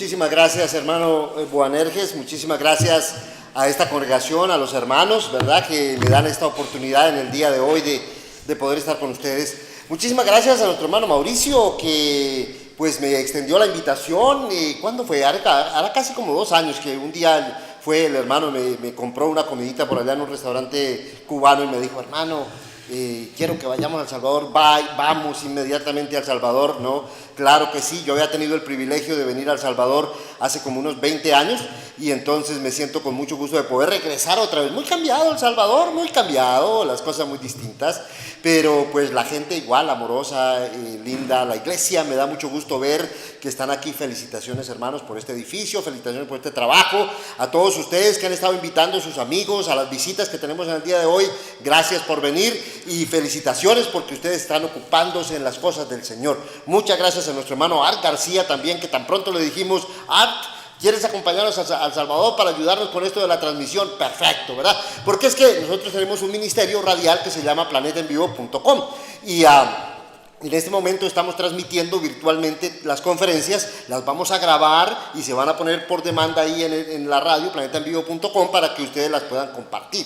Muchísimas gracias, hermano Boanerges, muchísimas gracias a esta congregación, a los hermanos, ¿verdad?, que le dan esta oportunidad en el día de hoy de poder estar con ustedes. Muchísimas gracias a nuestro hermano Mauricio, que pues me extendió la invitación. ¿Cuándo fue? Hará casi como 2 años que un día fue el hermano, me compró una comidita por allá en un restaurante cubano y me dijo, hermano, quiero que vayamos a El Salvador. Vamos inmediatamente a El Salvador, ¿no? Claro que sí, yo había tenido el privilegio de venir a El Salvador hace como unos 20 años y entonces me siento con mucho gusto de poder regresar otra vez. Muy cambiado El Salvador, muy cambiado, las cosas muy distintas, pero pues la gente igual, amorosa, linda, la iglesia, me da mucho gusto ver que están aquí. Felicitaciones, hermanos, por este edificio, felicitaciones por este trabajo, a todos ustedes que han estado invitando a sus amigos a las visitas que tenemos en el día de hoy. Gracias por venir y felicitaciones porque ustedes están ocupándose en las cosas del Señor. Muchas gracias a nuestro hermano Art García también, que tan pronto le dijimos, Art, ¿quieres acompañarnos a El Salvador para ayudarnos con esto de la transmisión? Perfecto, ¿verdad? Porque es que nosotros tenemos un ministerio radial que se llama planetaenvivo.com y en este momento estamos transmitiendo virtualmente las conferencias, las vamos a grabar y se van a poner por demanda ahí en la radio, planetaenvivo.com, para que ustedes las puedan compartir.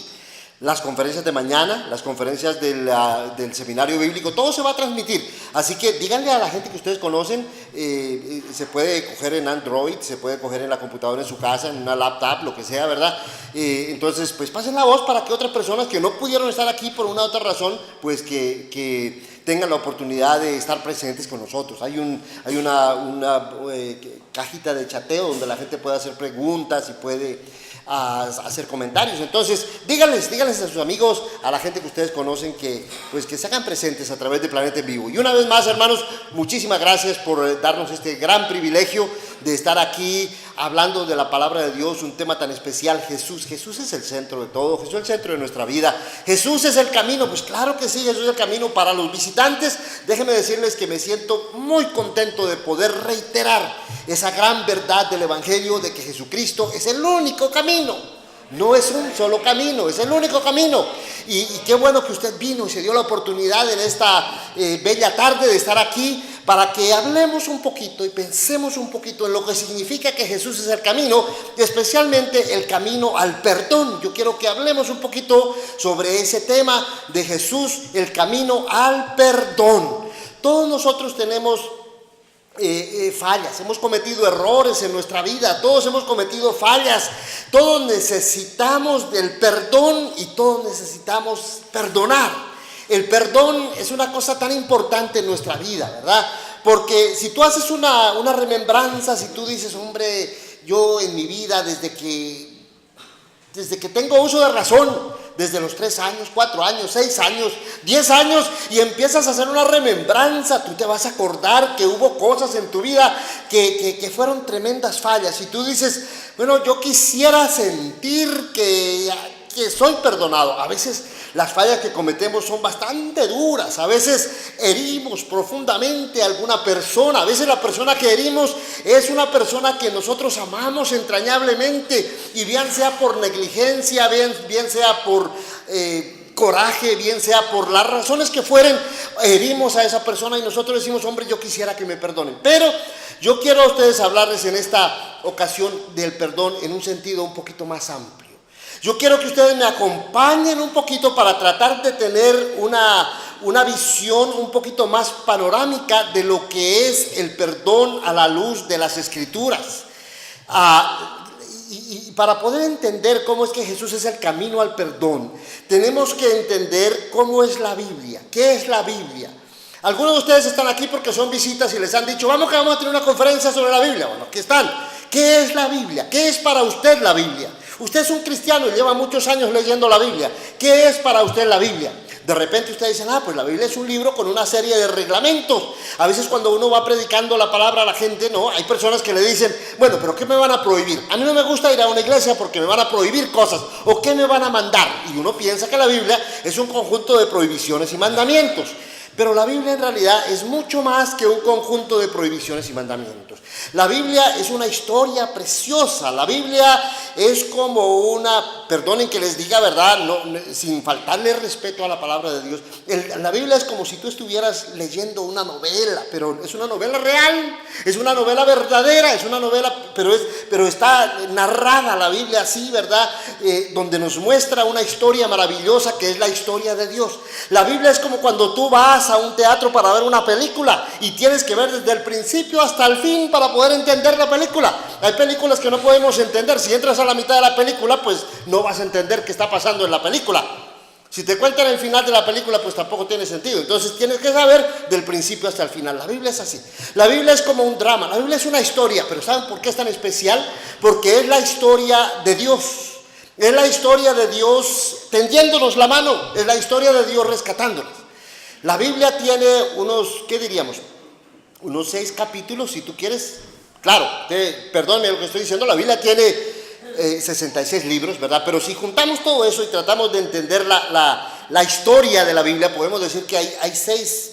Las conferencias de mañana, las conferencias del seminario bíblico, todo se va a transmitir. Así que díganle a la gente que ustedes conocen, se puede coger en Android, se puede coger en la computadora en su casa, en una laptop, lo que sea, ¿verdad? Entonces, pues pasen la voz para que otras personas que no pudieron estar aquí por una u otra razón, pues que tengan la oportunidad de estar presentes con nosotros. Hay una cajita de chateo donde la gente puede hacer preguntas y puede hacer comentarios. Entonces, díganles a sus amigos, a la gente que ustedes conocen, que se hagan presentes a través de Planeta en Vivo. Y una vez más, hermanos, muchísimas gracias por darnos este gran privilegio de estar aquí hablando de la palabra de Dios, un tema tan especial. Jesús es el centro de todo, Jesús es el centro de nuestra vida, Jesús es el camino. Pues claro que sí, Jesús es el camino. Para los visitantes, déjenme decirles que me siento muy contento de poder reiterar esa gran verdad del Evangelio, de que Jesucristo es el único camino. No es un solo camino, es el único camino. Y qué bueno que usted vino y se dio la oportunidad en esta bella tarde de estar aquí para que hablemos un poquito y pensemos un poquito en lo que significa que Jesús es el camino, especialmente el camino al perdón. Yo quiero que hablemos un poquito sobre ese tema de Jesús, el camino al perdón. Todos nosotros tenemos fallas, hemos cometido errores en nuestra vida, todos hemos cometido fallas, todos necesitamos del perdón y todos necesitamos perdonar. El perdón es una cosa tan importante en nuestra vida, ¿verdad? Porque si tú haces una remembranza, si tú dices, hombre, yo en mi vida desde que tengo uso de razón, desde los 3 años, 4 años, 6 años, 10 años, y empiezas a hacer una remembranza, tú te vas a acordar que hubo cosas en tu vida que fueron tremendas fallas, y tú dices, bueno, yo quisiera sentir que soy perdonado. A veces las fallas que cometemos son bastante duras, a veces herimos profundamente a alguna persona, a veces la persona que herimos es una persona que nosotros amamos entrañablemente, y bien sea por negligencia, bien sea por coraje, bien sea por las razones que fueren, herimos a esa persona y nosotros decimos, hombre, yo quisiera que me perdonen. Pero yo quiero a ustedes hablarles en esta ocasión del perdón en un sentido un poquito más amplio. Yo quiero que ustedes me acompañen un poquito para tratar de tener una visión un poquito más panorámica de lo que es el perdón a la luz de las Escrituras. Y para poder entender cómo es que Jesús es el camino al perdón, tenemos que entender cómo es la Biblia. ¿Qué es la Biblia? Algunos de ustedes están aquí porque son visitas y les han dicho, vamos a tener una conferencia sobre la Biblia. Bueno, aquí están. ¿Qué es la Biblia? ¿Qué es para usted la Biblia? Usted es un cristiano y lleva muchos años leyendo la Biblia. ¿Qué es para usted la Biblia? De repente ustedes dicen, pues la Biblia es un libro con una serie de reglamentos. A veces cuando uno va predicando la palabra a la gente, no, hay personas que le dicen, bueno, pero ¿qué me van a prohibir? A mí no me gusta ir a una iglesia porque me van a prohibir cosas. ¿O qué me van a mandar? Y uno piensa que la Biblia es un conjunto de prohibiciones y mandamientos. Pero la Biblia en realidad es mucho más que un conjunto de prohibiciones y mandamientos. La Biblia es una historia preciosa. La Biblia es como una, perdonen que les diga verdad, sin faltarle respeto a la palabra de Dios, la Biblia es como si tú estuvieras leyendo una novela, pero es una novela real, es una novela verdadera, es una novela, pero está narrada la Biblia así, ¿verdad? Donde nos muestra una historia maravillosa que es la historia de Dios. La Biblia es como cuando tú vas a un teatro para ver una película y tienes que ver desde el principio hasta el fin para poder entender la película. Hay películas que no podemos entender. Si entras a la mitad de la película, pues no vas a entender qué está pasando en la película. Si te cuentan el final de la película, pues tampoco tiene sentido. Entonces tienes que saber del principio hasta el final. La Biblia es así. La Biblia es como un drama. La Biblia es una historia. Pero ¿saben por qué es tan especial? Porque es la historia de Dios. Es la historia de Dios tendiéndonos la mano. Es la historia de Dios rescatándonos. La Biblia tiene unos, ¿qué diríamos? Unos 6 capítulos, si tú quieres. Claro, perdónme lo que estoy diciendo. La Biblia tiene 66 libros, ¿verdad? Pero si juntamos todo eso y tratamos de entender la historia de la Biblia, podemos decir que hay 6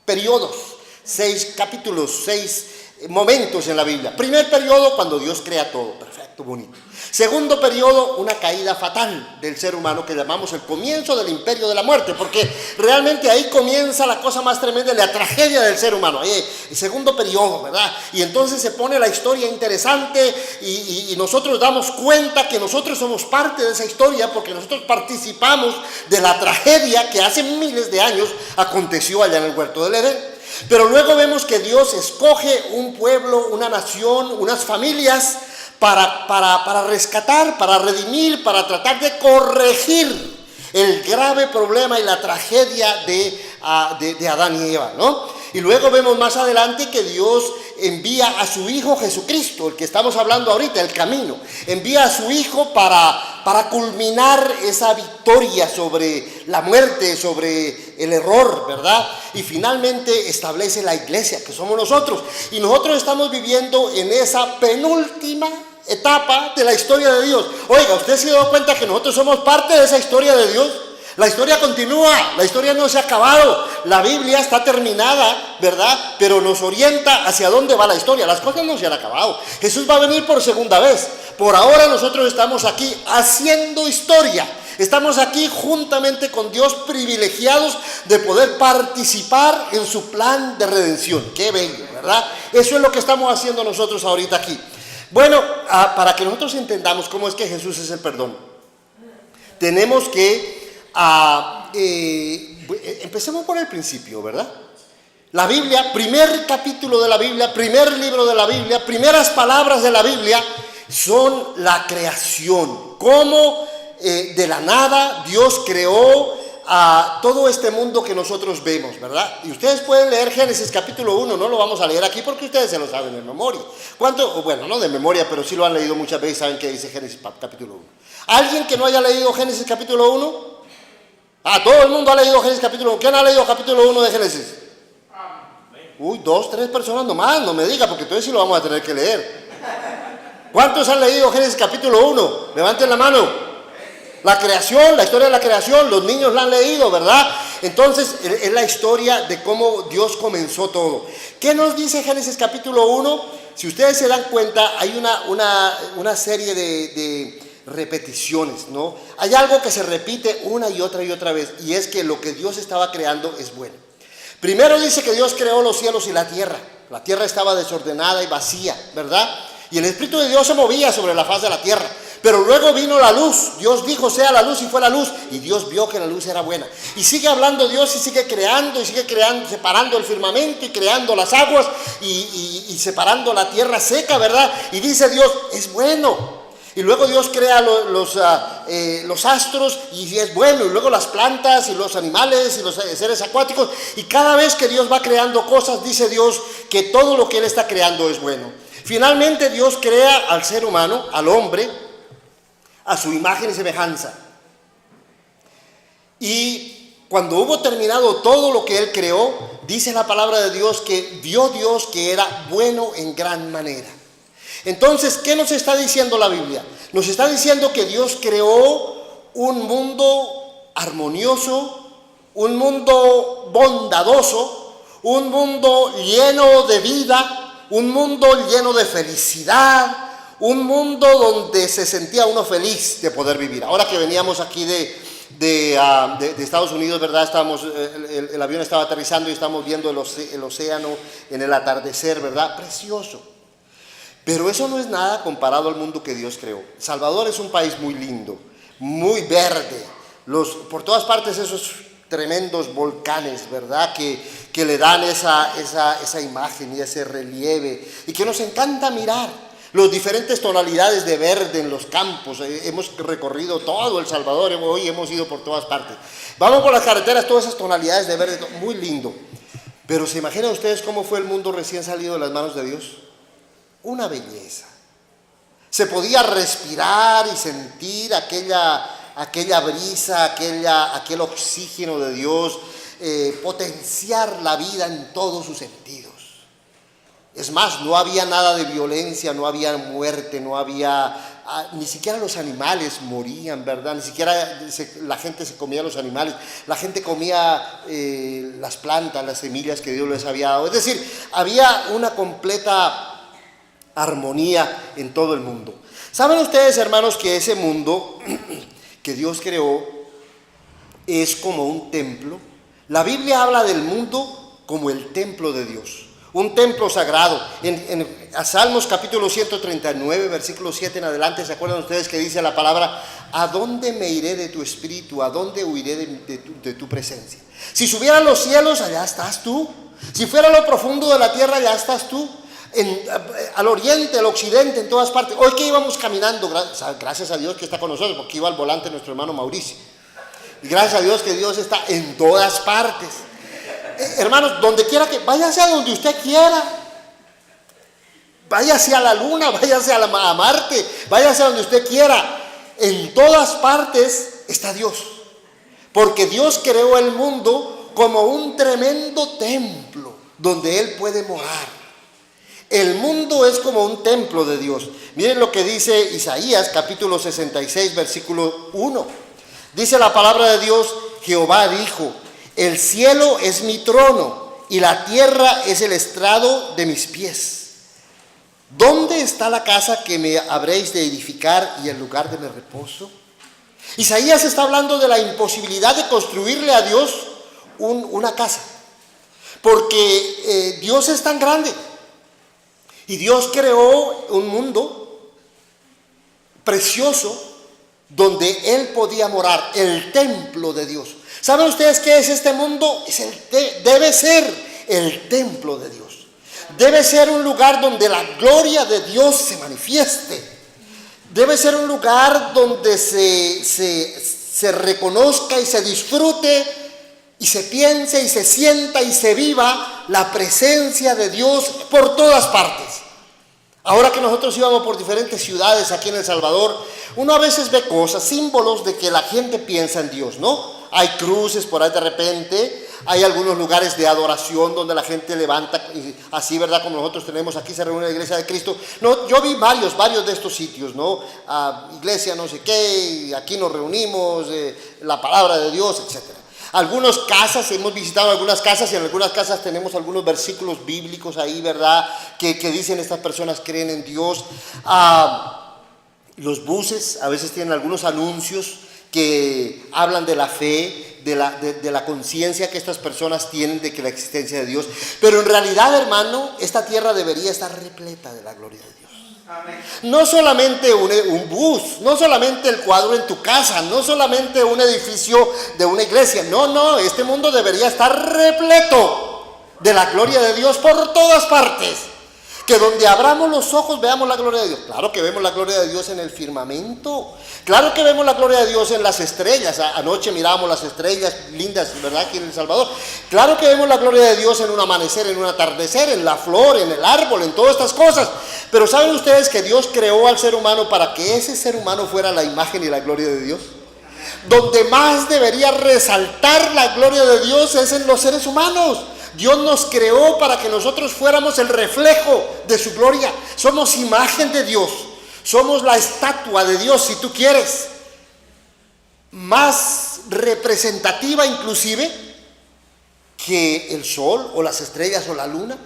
periodos, 6 capítulos, 6 momentos en la Biblia. Primer periodo, cuando Dios crea todo, perfecto, bonito. Segundo periodo, una caída fatal del ser humano que llamamos el comienzo del imperio de la muerte, porque realmente ahí comienza la cosa más tremenda, la tragedia del ser humano. El segundo periodo, ¿verdad? Y entonces se pone la historia interesante y nosotros damos cuenta que nosotros somos parte de esa historia porque nosotros participamos de la tragedia que hace miles de años aconteció allá en el huerto del Edén. Pero luego vemos que Dios escoge un pueblo, una nación, unas familias para rescatar, para redimir, para tratar de corregir el grave problema y la tragedia de Adán y Eva, ¿no? Y luego vemos más adelante que Dios envía a su Hijo Jesucristo, el que estamos hablando ahorita, el camino. Envía a su Hijo para culminar esa victoria sobre la muerte, sobre el error, ¿verdad? Y finalmente establece la iglesia, que somos nosotros. Y nosotros estamos viviendo en esa penúltima etapa de la historia de Dios. Oiga, ¿usted se ha dado cuenta que nosotros somos parte de esa historia de Dios? La historia continúa, la historia no se ha acabado, la Biblia está terminada, ¿verdad? Pero nos orienta hacia dónde va la historia, las cosas no se han acabado. Jesús va a venir por segunda vez. Por ahora nosotros estamos aquí haciendo historia. Estamos aquí juntamente con Dios, privilegiados de poder participar en su plan de redención. Qué bello, ¿verdad? Eso es lo que estamos haciendo nosotros ahorita aquí. Bueno, para que nosotros entendamos cómo es que Jesús es el perdón, tenemos que empecemos por el principio, ¿verdad? La Biblia, primer capítulo de la Biblia, primer libro de la Biblia, primeras palabras de la Biblia son la creación. Cómo de la nada Dios creó a todo este mundo que nosotros vemos, ¿verdad? Y ustedes pueden leer Génesis capítulo 1, no lo vamos a leer aquí porque ustedes se lo saben de memoria. ¿Cuánto? Bueno, no de memoria, pero sí lo han leído muchas veces, saben que dice Génesis capítulo 1. ¿Alguien que no haya leído Génesis capítulo 1? Todo el mundo ha leído Génesis capítulo 1. ¿Quién ha leído capítulo 1 de Génesis? Uy, 2, 3 personas nomás, no me diga, porque entonces sí lo vamos a tener que leer. ¿Cuántos han leído Génesis capítulo 1? Levanten la mano. La creación, la historia de la creación, los niños la han leído, ¿verdad? Entonces, es la historia de cómo Dios comenzó todo. ¿Qué nos dice Génesis capítulo 1? Si ustedes se dan cuenta, hay una serie de repeticiones, ¿no? Hay algo que se repite una y otra vez, y es que lo que Dios estaba creando es bueno. Primero dice que Dios creó los cielos y la tierra. La tierra estaba desordenada y vacía, ¿verdad? Y el Espíritu de Dios se movía sobre la faz de la tierra. Pero luego vino la luz. Dios dijo, sea la luz, y fue la luz. Y Dios vio que la luz era buena. Y sigue hablando Dios y sigue creando, separando el firmamento y creando las aguas y separando la tierra seca, ¿verdad? Y dice Dios, es bueno. Y luego Dios crea los astros y es bueno. Y luego las plantas y los animales y los seres acuáticos. Y cada vez que Dios va creando cosas, dice Dios que todo lo que Él está creando es bueno. Finalmente Dios crea al ser humano, al hombre, a su imagen y semejanza. Y cuando hubo terminado todo lo que Él creó, dice la palabra de Dios que vio Dios que era bueno en gran manera. Entonces, ¿qué nos está diciendo la Biblia? Nos está diciendo que Dios creó un mundo armonioso, un mundo bondadoso, un mundo lleno de vida, un mundo lleno de felicidad, un mundo donde se sentía uno feliz de poder vivir. Ahora que veníamos aquí de Estados Unidos, ¿verdad? El avión estaba aterrizando y estamos viendo el océano en el atardecer, ¿verdad? Precioso. Pero eso no es nada comparado al mundo que Dios creó. Salvador es un país muy lindo, muy verde. Por todas partes esos tremendos volcanes, ¿verdad? Que le dan esa imagen y ese relieve y que nos encanta mirar. Las diferentes tonalidades de verde en los campos. Hemos recorrido todo El Salvador, hoy hemos ido por todas partes. Vamos por las carreteras, todas esas tonalidades de verde, muy lindo. Pero ¿se imaginan ustedes cómo fue el mundo recién salido de las manos de Dios? Una belleza. Se podía respirar y sentir aquella brisa, aquel oxígeno de Dios, potenciar la vida en todos sus sentidos. Es más, no había nada de violencia, no había muerte, no había, ni siquiera los animales morían, ¿verdad? Ni siquiera la gente se comía los animales, la gente comía las plantas, las semillas que Dios les había dado. Es decir, había una completa armonía en todo el mundo. ¿Saben ustedes, hermanos, que ese mundo que Dios creó es como un templo? La Biblia habla del mundo como el templo de Dios. Un templo sagrado. En Salmos capítulo 139, versículo 7 en adelante, ¿se acuerdan ustedes que dice la palabra? ¿A dónde me iré de tu espíritu? ¿A dónde huiré de tu presencia? Si subieran los cielos, allá estás tú. Si fuera lo profundo de la tierra, allá estás tú. Al oriente, al occidente, en todas partes. Hoy que íbamos caminando, gracias a Dios que está con nosotros, porque iba al volante nuestro hermano Mauricio. Y gracias a Dios que Dios está en todas partes. Hermanos, donde quiera que, váyase a donde usted quiera, váyase a la luna, váyase a Marte, váyase a donde usted quiera, en todas partes está Dios, porque Dios creó el mundo como un tremendo templo donde Él puede morar. El mundo es como un templo de Dios. Miren lo que dice Isaías capítulo 66 versículo 1, dice la palabra de Dios: Jehová dijo, el cielo es mi trono y la tierra es el estrado de mis pies. ¿Dónde está la casa que me habréis de edificar y el lugar de mi reposo? Isaías está hablando de la imposibilidad de construirle a Dios una casa, porque Dios es tan grande y Dios creó un mundo precioso donde Él podía morar, el templo de Dios. ¿Saben ustedes qué es este mundo? Debe ser el templo de Dios. Debe ser un lugar donde la gloria de Dios se manifieste. Debe ser un lugar donde se reconozca y se disfrute y se piense y se sienta y se viva la presencia de Dios por todas partes. Ahora que nosotros íbamos por diferentes ciudades aquí en El Salvador, uno a veces ve cosas, símbolos de que la gente piensa en Dios, ¿no? Hay cruces por ahí de repente, hay algunos lugares de adoración donde la gente levanta, así, ¿verdad? Como nosotros tenemos aquí, se reúne la iglesia de Cristo. No, yo vi varios de estos sitios, ¿no? Iglesia no sé qué, aquí nos reunimos, la palabra de Dios, etcétera. Algunas casas, hemos visitado algunas casas y en algunas casas tenemos algunos versículos bíblicos ahí, ¿verdad? Que dicen estas personas creen en Dios. Los buses a veces tienen algunos anuncios que hablan de la fe, de la conciencia que estas personas tienen de que la existencia de Dios. Pero en realidad, hermano, esta tierra debería estar repleta de la gloria de Dios. Amén. No solamente un bus, no solamente el cuadro en tu casa, no solamente un edificio de una iglesia. No, este mundo debería estar repleto de la gloria de Dios por todas partes. Que donde abramos los ojos veamos la gloria de Dios. Claro que vemos la gloria de Dios en el firmamento. Claro que vemos la gloria de Dios en las estrellas. Anoche miramos las estrellas lindas, ¿verdad? Aquí en El Salvador. Claro que vemos la gloria de Dios en un amanecer, en un atardecer, en la flor, en el árbol, en todas estas cosas. Pero ¿saben ustedes que Dios creó al ser humano para que ese ser humano fuera la imagen y la gloria de Dios? Donde más debería resaltar la gloria de Dios es en los seres humanos. Dios nos creó para que nosotros fuéramos el reflejo de su gloria. Somos imagen de Dios. Somos la estatua de Dios, si tú quieres. Más representativa inclusive que el sol o las estrellas o la luna.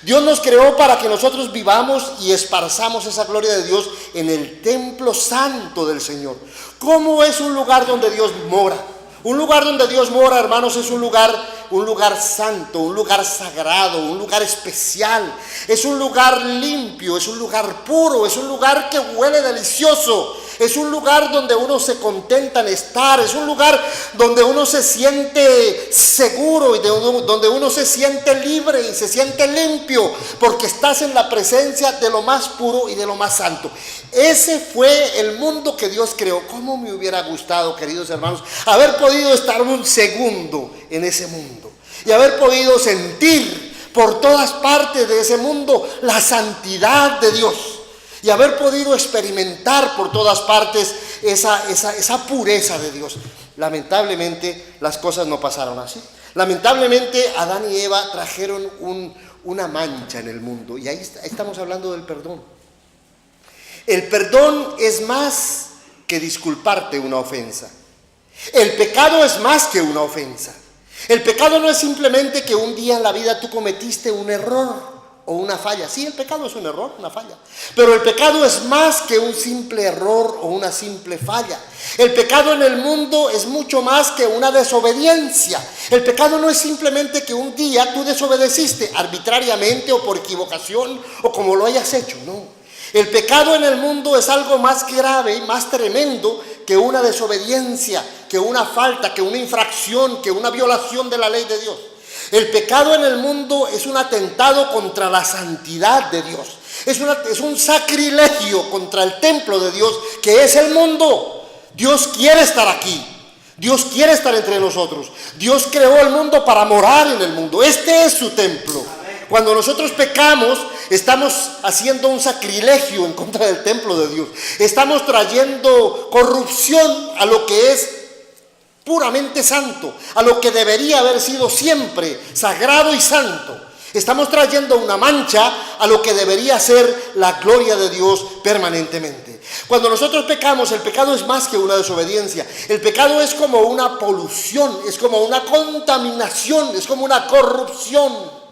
Dios nos creó para que nosotros vivamos y esparzamos esa gloria de Dios en el templo santo del Señor. ¿Cómo es un lugar donde Dios mora? Un lugar donde Dios mora, hermanos, es un lugar santo, un lugar sagrado, un lugar especial. Es un lugar limpio, es un lugar puro, es un lugar que huele delicioso. Es un lugar donde uno se contenta en estar, es un lugar donde uno se siente seguro y donde uno se siente libre y se siente limpio, porque estás en la presencia de lo más puro y de lo más santo. Ese fue el mundo que Dios creó. ¿Cómo me hubiera gustado, queridos hermanos, haber podido estar un segundo en ese mundo y haber podido sentir por todas partes de ese mundo la santidad de Dios? Y haber podido experimentar por todas partes esa pureza de Dios. Lamentablemente las cosas no pasaron así. Lamentablemente Adán y Eva trajeron una mancha en el mundo. Y ahí estamos hablando del perdón. El perdón es más que disculparte una ofensa. El pecado es más que una ofensa. El pecado no es simplemente que un día en la vida tú cometiste un error o una falla. Sí, el pecado es un error, una falla. Pero el pecado es más que un simple error o una simple falla. El pecado en el mundo es mucho más que una desobediencia. El pecado no es simplemente que un día tú desobedeciste arbitrariamente o por equivocación o como lo hayas hecho, no. El pecado en el mundo es algo más grave y más tremendo que una desobediencia, que una falta, que una infracción, que una violación de la ley de Dios. El pecado en el mundo es un atentado contra la santidad de Dios. Es un sacrilegio contra el templo de Dios, que es el mundo. Dios quiere estar aquí. Dios quiere estar entre nosotros. Dios creó el mundo para morar en el mundo. Este es su templo. Cuando nosotros pecamos, estamos haciendo un sacrilegio en contra del templo de Dios. Estamos trayendo corrupción a lo que es puramente santo, a lo que debería haber sido siempre sagrado y santo. Estamos trayendo una mancha a lo que debería ser la gloria de Dios permanentemente. Cuando nosotros pecamos, el pecado es más que una desobediencia. El pecado es como una polución, es como una contaminación, es como una corrupción.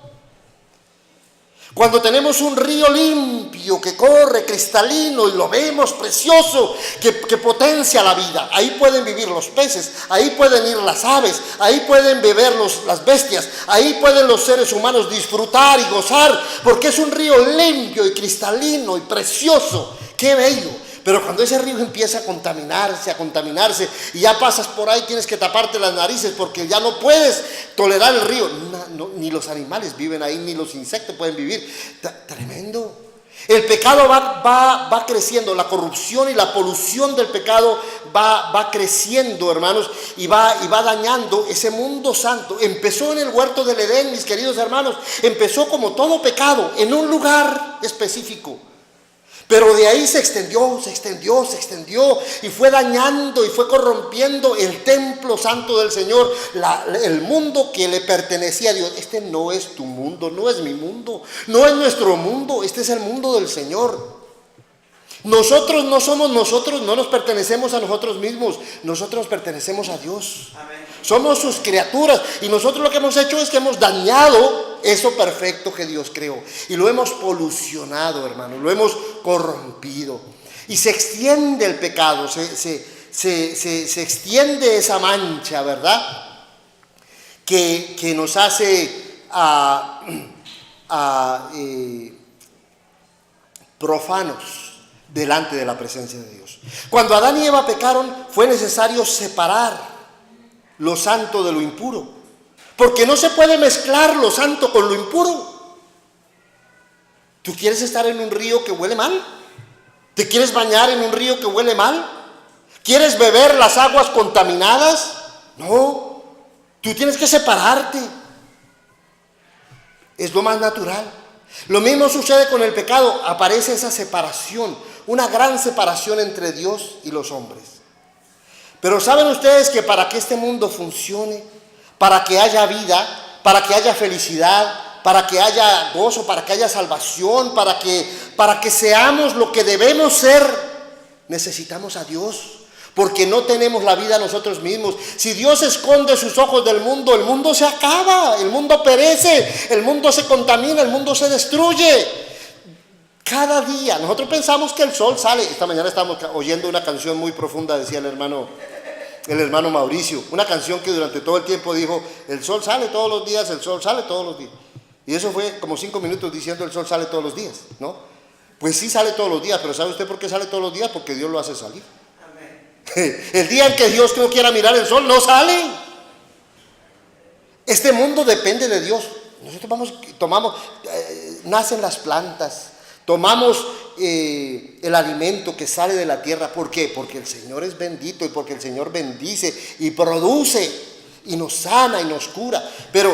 Cuando tenemos un río limpio que corre cristalino y lo vemos precioso, que potencia la vida, ahí pueden vivir los peces, ahí pueden ir las aves, ahí pueden beber las bestias, ahí pueden los seres humanos disfrutar y gozar, porque es un río limpio y cristalino y precioso. ¡Qué bello! Pero cuando ese río empieza a contaminarse y ya pasas por ahí, tienes que taparte las narices porque ya no puedes tolerar el río. Ni los animales viven ahí, ni los insectos pueden vivir. Tremendo. El pecado va creciendo, la corrupción y la polución del pecado va creciendo, hermanos, y va dañando ese mundo santo. Empezó en el huerto del Edén, mis queridos hermanos, empezó como todo pecado, en un lugar específico. Pero de ahí se extendió y fue dañando y fue corrompiendo el templo santo del Señor, el mundo que le pertenecía a Dios. Este no es tu mundo, no es mi mundo, no es nuestro mundo, este es el mundo del Señor. Nosotros no somos nosotros, no nos pertenecemos a nosotros mismos, nosotros pertenecemos a Dios. Amén. Somos sus criaturas y nosotros lo que hemos hecho es que hemos dañado eso perfecto que Dios creó y lo hemos polucionado, hermano, lo hemos corrompido y se extiende el pecado, se extiende esa mancha, ¿verdad? Que nos hace profanos delante de la presencia de Dios. Cuando Adán y Eva pecaron, fue necesario separar lo santo de lo impuro, porque no se puede mezclar lo santo con lo impuro. ¿Tú quieres estar en un río que huele mal? ¿Te quieres bañar en un río que huele mal? ¿Quieres beber las aguas contaminadas? No, tú tienes que separarte. Es lo más natural. Lo mismo sucede con el pecado, aparece esa separación, una gran separación entre Dios y los hombres. Pero ¿saben ustedes que para que este mundo funcione, para que haya vida, para que haya felicidad, para que haya gozo, para que haya salvación, para que seamos lo que debemos ser, necesitamos a Dios? porque no tenemos la vida nosotros mismos. Si Dios esconde sus ojos del mundo, el mundo se acaba, el mundo perece, el mundo se contamina, el mundo se destruye. Cada día, nosotros pensamos que el sol sale. Esta mañana estábamos oyendo una canción muy profunda, decía el hermano Mauricio, una canción que durante todo el tiempo dijo, el sol sale todos los días, el sol sale todos los días. Y eso fue como 5 minutos diciendo el sol sale todos los días, ¿no? Pues sí sale todos los días, pero ¿sabe usted por qué sale todos los días? Porque Dios lo hace salir. El día en que Dios no quiera mirar el sol, no sale. Este mundo depende de Dios. Nosotros nacen las plantas, tomamos el alimento que sale de la tierra. ¿Por qué? Porque el Señor es bendito y porque el Señor bendice y produce y nos sana y nos cura. Pero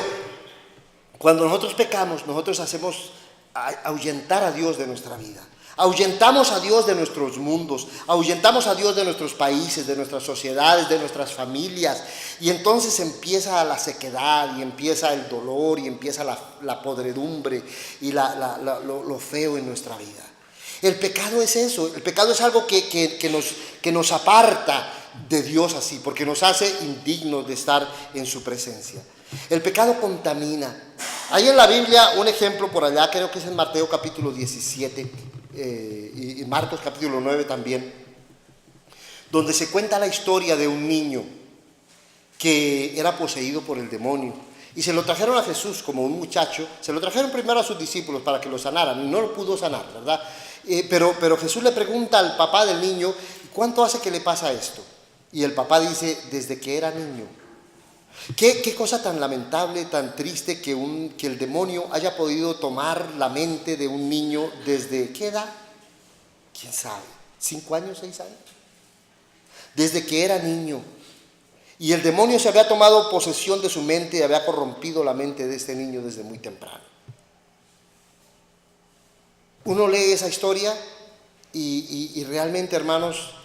cuando nosotros pecamos, nosotros hacemos ahuyentar a Dios de nuestra vida. Ahuyentamos a Dios de nuestros mundos, ahuyentamos a Dios de nuestros países, de nuestras sociedades, de nuestras familias. Y entonces empieza la sequedad, y empieza el dolor, y empieza la podredumbre y lo feo en nuestra vida. El pecado es eso, el pecado es algo que nos aparta de Dios así, porque nos hace indignos de estar en su presencia. El pecado contamina. Hay en la Biblia un ejemplo por allá, creo que es en Mateo capítulo 17, y Marcos capítulo 9 también, donde se cuenta la historia de un niño que era poseído por el demonio y se lo trajeron a Jesús como un muchacho. Se lo trajeron primero a sus discípulos para que lo sanaran y no lo pudo sanar, ¿verdad? Pero Jesús le pregunta al papá del niño, ¿cuánto hace que le pasa esto? Y el papá dice, desde que era niño. Qué cosa tan lamentable, tan triste que el demonio haya podido tomar la mente de un niño. ¿Desde qué edad? ¿Quién sabe? ¿5 años, 6 años? Desde que era niño. Y el demonio se había tomado posesión de su mente y había corrompido la mente de este niño desde muy temprano. Uno lee esa historia y realmente, hermanos,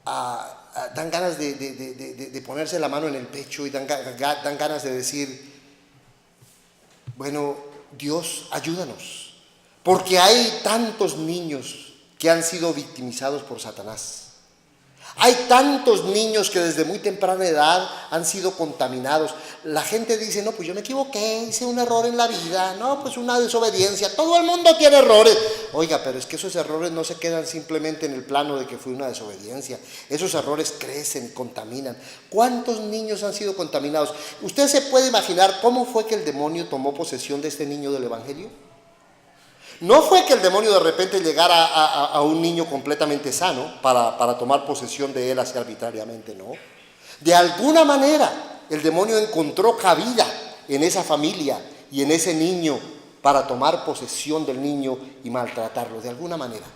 dan ganas de ponerse la mano en el pecho y dan ganas de decir, bueno, Dios, ayúdanos, porque hay tantos niños que han sido victimizados por Satanás. Hay tantos niños que desde muy temprana edad han sido contaminados. La gente dice, no, pues yo me equivoqué, hice un error en la vida, no, pues una desobediencia, todo el mundo tiene errores. Oiga, pero es que esos errores no se quedan simplemente en el plano de que fue una desobediencia. Esos errores crecen, contaminan. ¿Cuántos niños han sido contaminados? ¿Usted se puede imaginar cómo fue que el demonio tomó posesión de este niño del Evangelio? No fue que el demonio de repente llegara a un niño completamente sano para tomar posesión de él así arbitrariamente, no. De alguna manera el demonio encontró cabida en esa familia y en ese niño para tomar posesión del niño y maltratarlo, de alguna manera.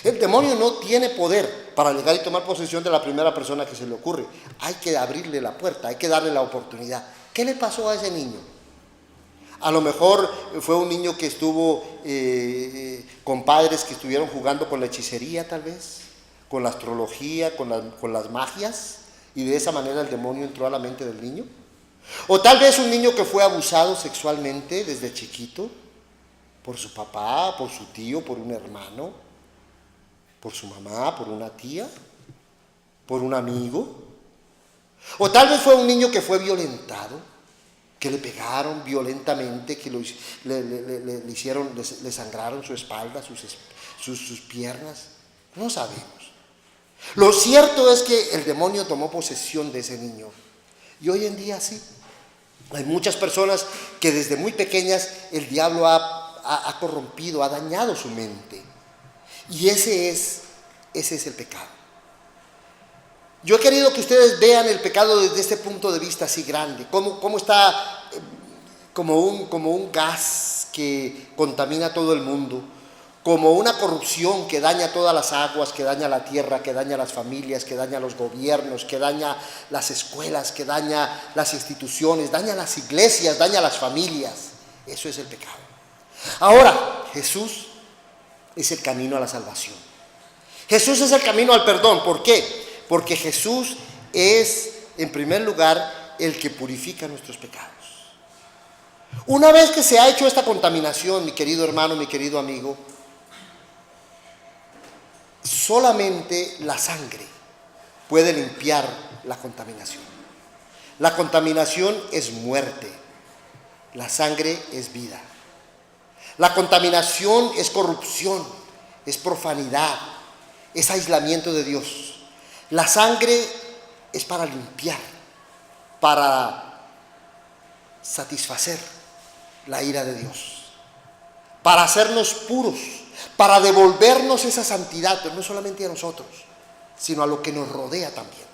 El demonio no tiene poder para llegar y tomar posesión de la primera persona que se le ocurre. Hay que abrirle la puerta, hay que darle la oportunidad. ¿Qué le pasó a ese niño? A lo mejor fue un niño que estuvo con padres que estuvieron jugando con la hechicería, tal vez, con la astrología, con las magias, y de esa manera el demonio entró a la mente del niño. O tal vez un niño que fue abusado sexualmente desde chiquito por su papá, por su tío, por un hermano, por su mamá, por una tía, por un amigo. O tal vez fue un niño que fue violentado, que le pegaron violentamente, que le sangraron su espalda, sus piernas. No sabemos. Lo cierto es que el demonio tomó posesión de ese niño. Y hoy en día sí. Hay muchas personas que desde muy pequeñas el diablo ha corrompido, ha dañado su mente. Y ese es el pecado. Yo he querido que ustedes vean el pecado desde este punto de vista así grande, cómo está como un gas que contamina todo el mundo, como una corrupción que daña todas las aguas, que daña la tierra, que daña las familias, que daña los gobiernos, que daña las escuelas, que daña las instituciones, daña las iglesias, daña las familias. Eso es el pecado. Ahora, Jesús es el camino a la salvación. Jesús es el camino al perdón. ¿Por qué? Porque Jesús es, en primer lugar, el que purifica nuestros pecados. Una vez que se ha hecho esta contaminación, mi querido hermano, mi querido amigo, solamente la sangre puede limpiar la contaminación. La contaminación es muerte, la sangre es vida. La contaminación es corrupción, es profanidad, es aislamiento de Dios. La sangre es para limpiar, para satisfacer la ira de Dios, para hacernos puros, para devolvernos esa santidad, pero no solamente a nosotros, sino a lo que nos rodea también,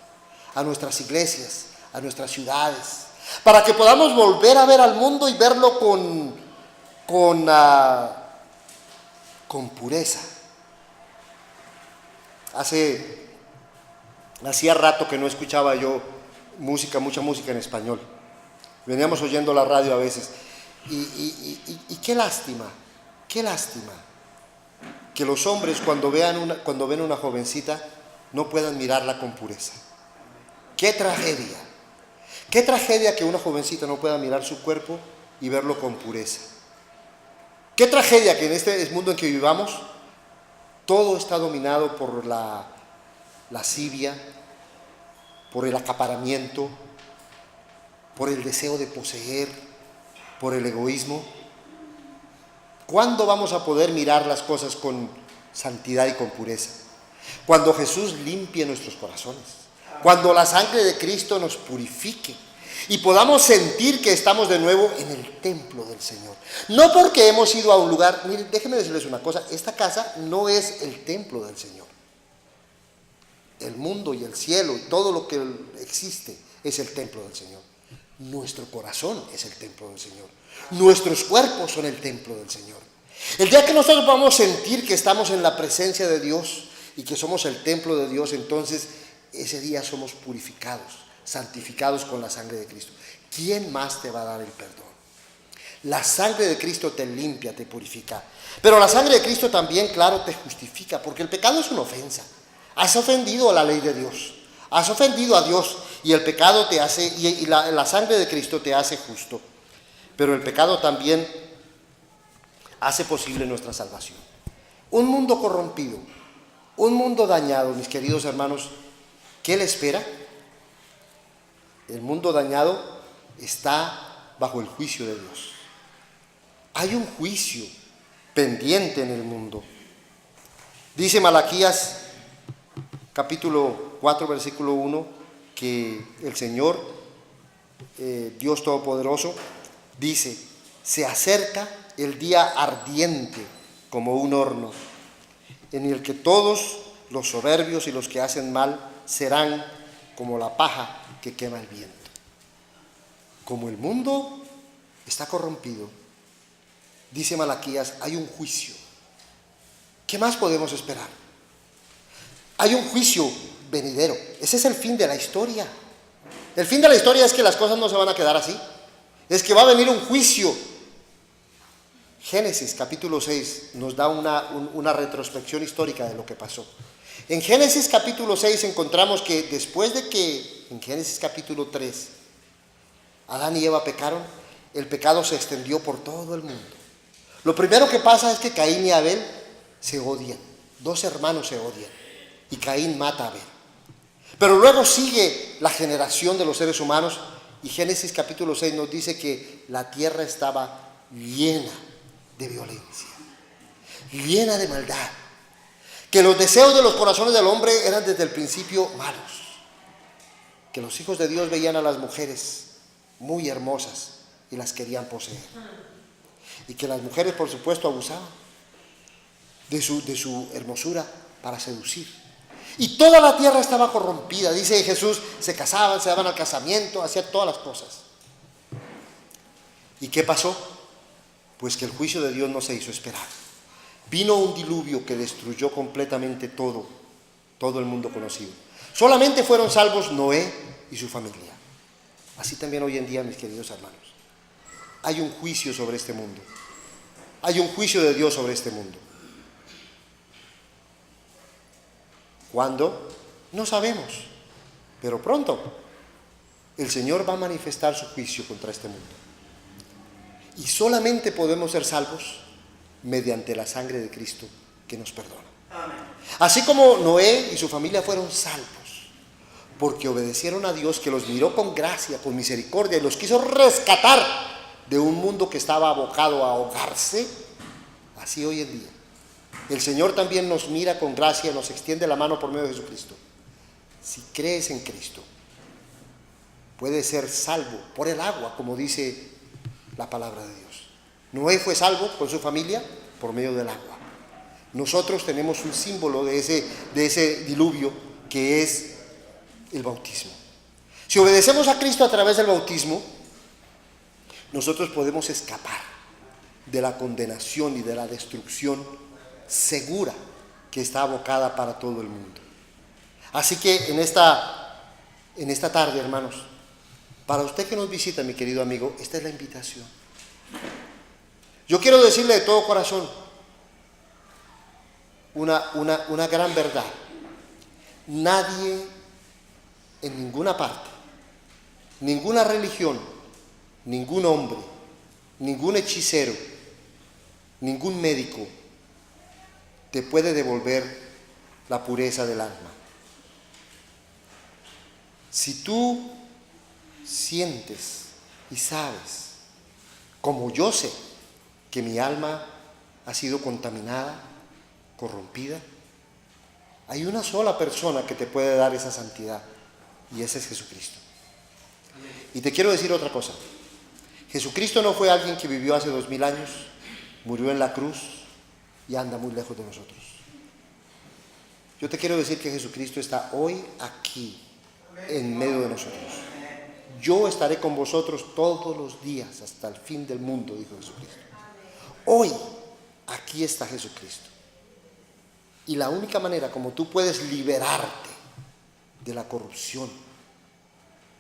a nuestras iglesias, a nuestras ciudades, para que podamos volver a ver al mundo y verlo con pureza. Hacía rato que no escuchaba yo mucha música en español. Veníamos oyendo la radio a veces. Y qué lástima que los hombres cuando ven una jovencita no puedan mirarla con pureza. Qué tragedia que una jovencita no pueda mirar su cuerpo y verlo con pureza. Qué tragedia que en este mundo en que vivamos todo está dominado por la lascivia, por el acaparamiento, por el deseo de poseer, por el egoísmo. ¿Cuándo vamos a poder mirar las cosas con santidad y con pureza? Cuando Jesús limpie nuestros corazones, cuando la sangre de Cristo nos purifique y podamos sentir que estamos de nuevo en el templo del Señor. No porque hemos ido a un lugar, miren, déjenme decirles una cosa, esta casa no es el templo del Señor. El mundo y el cielo y todo lo que existe es el templo del Señor. Nuestro corazón es el templo del Señor. Nuestros cuerpos son el templo del Señor. El día que nosotros podamos sentir que estamos en la presencia de Dios y que somos el templo de Dios, entonces ese día somos purificados, santificados con la sangre de Cristo. ¿Quién más te va a dar el perdón? La sangre de Cristo te limpia, te purifica. Pero la sangre de Cristo también, claro, te justifica, porque el pecado es una ofensa. Has ofendido a la ley de Dios, has ofendido a Dios y el pecado te hace, y la sangre de Cristo te hace justo. Pero el pecado también hace posible nuestra salvación. Un mundo corrompido, un mundo dañado, mis queridos hermanos, ¿qué le espera? El mundo dañado está bajo el juicio de Dios. Hay un juicio pendiente en el mundo. Dice Malaquías capítulo 4, versículo 1, que el Señor, Dios Todopoderoso, dice: se acerca el día ardiente como un horno, en el que todos los soberbios y los que hacen mal serán como la paja que quema el viento. Como el mundo está corrompido, dice Malaquías, hay un juicio. ¿Qué más podemos esperar? Hay un juicio venidero. Ese es el fin de la historia. El fin de la historia es que las cosas no se van a quedar así. Es que va a venir un juicio. Génesis capítulo 6 nos da una retrospección histórica de lo que pasó. En Génesis capítulo 6 encontramos que después de que en Génesis capítulo 3 Adán y Eva pecaron, el pecado se extendió por todo el mundo. Lo primero que pasa es que Caín y Abel se odian. Dos hermanos se odian. Y Caín mata a Abel. Pero luego sigue la generación de los seres humanos y Génesis capítulo 6 nos dice que la tierra estaba llena de violencia, llena de maldad, que los deseos de los corazones del hombre eran desde el principio malos, que los hijos de Dios veían a las mujeres muy hermosas y las querían poseer, y que las mujeres por supuesto abusaban de su hermosura para seducir. Y toda la tierra estaba corrompida. Dice Jesús, se casaban, se daban al casamiento, hacían todas las cosas. ¿Y qué pasó? Pues que el juicio de Dios no se hizo esperar. Vino un diluvio que destruyó completamente todo el mundo conocido. Solamente fueron salvos Noé y su familia. Así también hoy en día, mis queridos hermanos. Hay un juicio sobre este mundo. Hay un juicio de Dios sobre este mundo. ¿Cuándo? No sabemos, pero pronto el Señor va a manifestar su juicio contra este mundo. Y solamente podemos ser salvos mediante la sangre de Cristo que nos perdona. Amén. Así como Noé y su familia fueron salvos porque obedecieron a Dios, que los miró con gracia, con misericordia, y los quiso rescatar de un mundo que estaba abocado a ahogarse. Así hoy en día el Señor también nos mira con gracia, nos extiende la mano por medio de Jesucristo. Si crees en Cristo, puedes ser salvo por el agua, como dice la palabra de Dios. Noé fue salvo con su familia por medio del agua. Nosotros tenemos un símbolo de ese diluvio, que es el bautismo. Si obedecemos a Cristo a través del bautismo, nosotros podemos escapar de la condenación y de la destrucción segura que está abocada para todo el mundo. Así que en esta tarde, hermanos, para usted que nos visita, mi querido amigo, esta es la invitación. Yo quiero decirle de todo corazón una gran verdad. Nadie en ninguna parte, ninguna religión, ningún hombre, ningún hechicero, ningún médico te puede devolver la pureza del alma. Si tú sientes y sabes, como yo sé, que mi alma ha sido contaminada, corrompida, hay una sola persona que te puede dar esa santidad, y ese es Jesucristo. Y te quiero decir otra cosa. Jesucristo no fue alguien que vivió hace 2000 años, murió en la cruz y anda muy lejos de nosotros. Yo te quiero decir que Jesucristo está hoy aquí, en medio de nosotros. Yo estaré con vosotros todos los días hasta el fin del mundo, dijo Jesucristo. Hoy, aquí está Jesucristo. Y la única manera como tú puedes liberarte de la corrupción,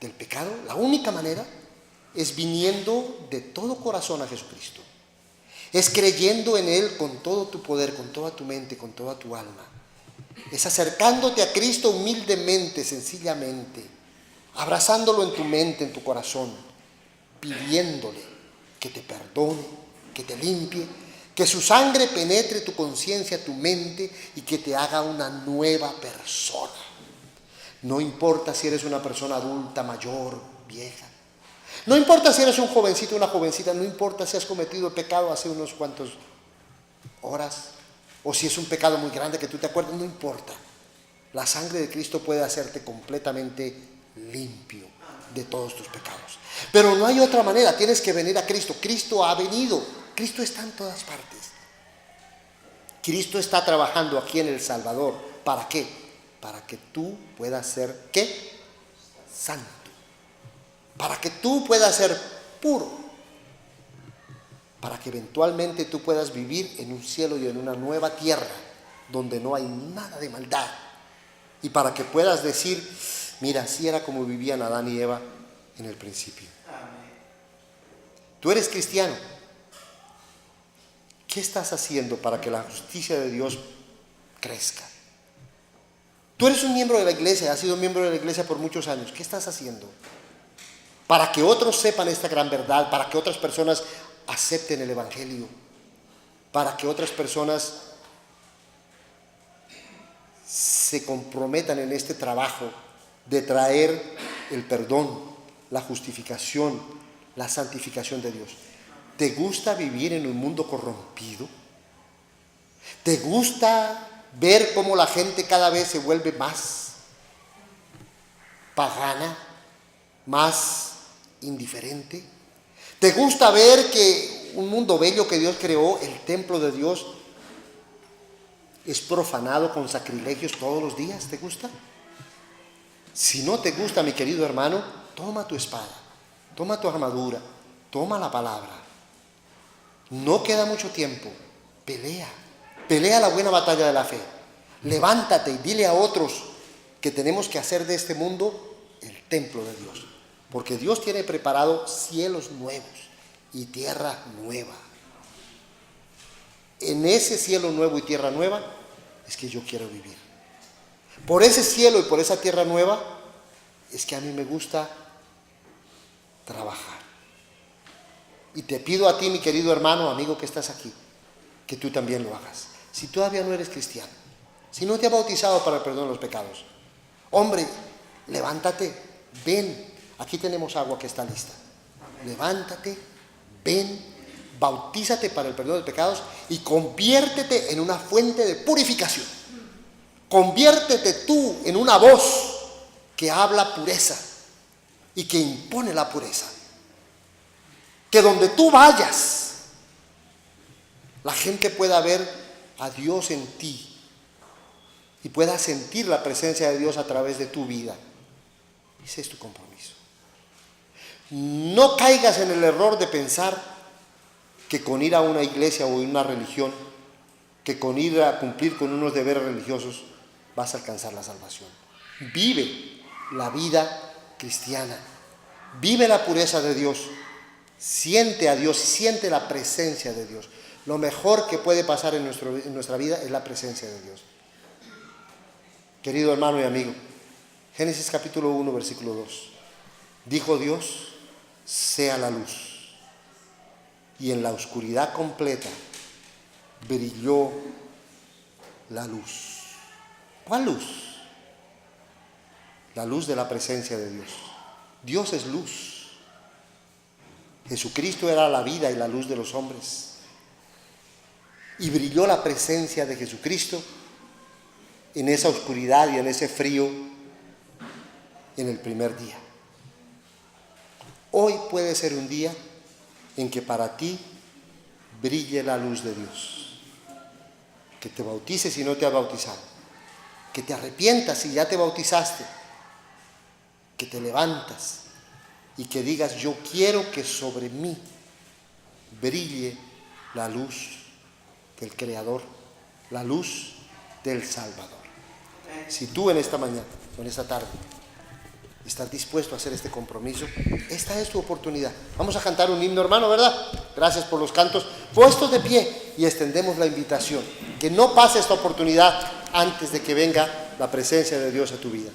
del pecado, la única manera es viniendo de todo corazón a Jesucristo. Es creyendo en Él con todo tu poder, con toda tu mente, con toda tu alma. Es acercándote a Cristo humildemente, sencillamente, abrazándolo en tu mente, en tu corazón, pidiéndole que te perdone, que te limpie, que su sangre penetre tu conciencia, tu mente, y que te haga una nueva persona. No importa si eres una persona adulta, mayor, vieja. No importa si eres un jovencito o una jovencita. No importa si has cometido el pecado hace unos cuantos horas, o si es un pecado muy grande que tú te acuerdas. No importa. La sangre de Cristo puede hacerte completamente limpio de todos tus pecados. Pero no hay otra manera. Tienes que venir a Cristo. Cristo ha venido. Cristo está en todas partes. Cristo está trabajando aquí en El Salvador. ¿Para qué? Para que tú puedas ser, ¿qué? Santo. Para que tú puedas ser puro. Para que eventualmente tú puedas vivir en un cielo y en una nueva tierra donde no hay nada de maldad. Y para que puedas decir, mira, así era como vivían Adán y Eva en el principio. Tú eres cristiano. ¿Qué estás haciendo para que la justicia de Dios crezca? Tú eres un miembro de la iglesia, has sido miembro de la iglesia por muchos años. ¿Qué estás haciendo para que otros sepan esta gran verdad, para que otras personas acepten el evangelio, para que otras personas se comprometan en este trabajo de traer el perdón, la justificación, la santificación de Dios? ¿Te gusta vivir en un mundo corrompido? ¿Te gusta ver cómo la gente cada vez se vuelve más pagana, más indiferente? ¿Te gusta ver que un mundo bello que Dios creó, el templo de Dios, es profanado con sacrilegios todos los días? ¿Te gusta? Si no te gusta, mi querido hermano, toma tu espada, toma tu armadura, toma la palabra. No queda mucho tiempo. Pelea la buena batalla de la fe. Levántate y dile a otros que tenemos que hacer de este mundo el templo de Dios. Porque Dios tiene preparado cielos nuevos y tierra nueva. En ese cielo nuevo y tierra nueva es que yo quiero vivir. Por ese cielo y por esa tierra nueva es que a mí me gusta trabajar. Y te pido a ti, mi querido hermano, amigo que estás aquí, que tú también lo hagas. Si todavía no eres cristiano, si no te has bautizado para el perdón de los pecados, hombre, Levántate, ven. Aquí tenemos agua que está lista. Levántate, ven, bautízate para el perdón de pecados y conviértete en una fuente de purificación. Conviértete tú en una voz que habla pureza y que impone la pureza. Que donde tú vayas, la gente pueda ver a Dios en ti y pueda sentir la presencia de Dios a través de tu vida. Ese es tu compromiso. No caigas en el error de pensar que con ir a una iglesia o a una religión, que con ir a cumplir con unos deberes religiosos, vas a alcanzar la salvación. Vive la vida cristiana. Vive la pureza de Dios. Siente a Dios, siente la presencia de Dios. Lo mejor que puede pasar en nuestra vida es la presencia de Dios. Querido hermano y amigo, Génesis capítulo 1, versículo 2. Dijo Dios, sea la luz. Y en la oscuridad completa brilló la luz. ¿Cuál luz? La luz de la presencia de Dios. Dios es luz. Jesucristo era la vida y la luz de los hombres. Y brilló la presencia de Jesucristo en esa oscuridad y en ese frío en el primer día. Hoy puede ser un día en que para ti brille la luz de Dios. Que te bautices si no te has bautizado. Que te arrepientas si ya te bautizaste. Que te levantas y que digas, yo quiero que sobre mí brille la luz del Creador, la luz del Salvador. Si tú en esta mañana o en esta tarde estás dispuesto a hacer este compromiso, esta es tu oportunidad. Vamos a cantar un himno, hermano, ¿verdad? Gracias por los cantos. Puestos de pie y extendemos la invitación. Que no pase esta oportunidad antes de que venga la presencia de Dios a tu vida.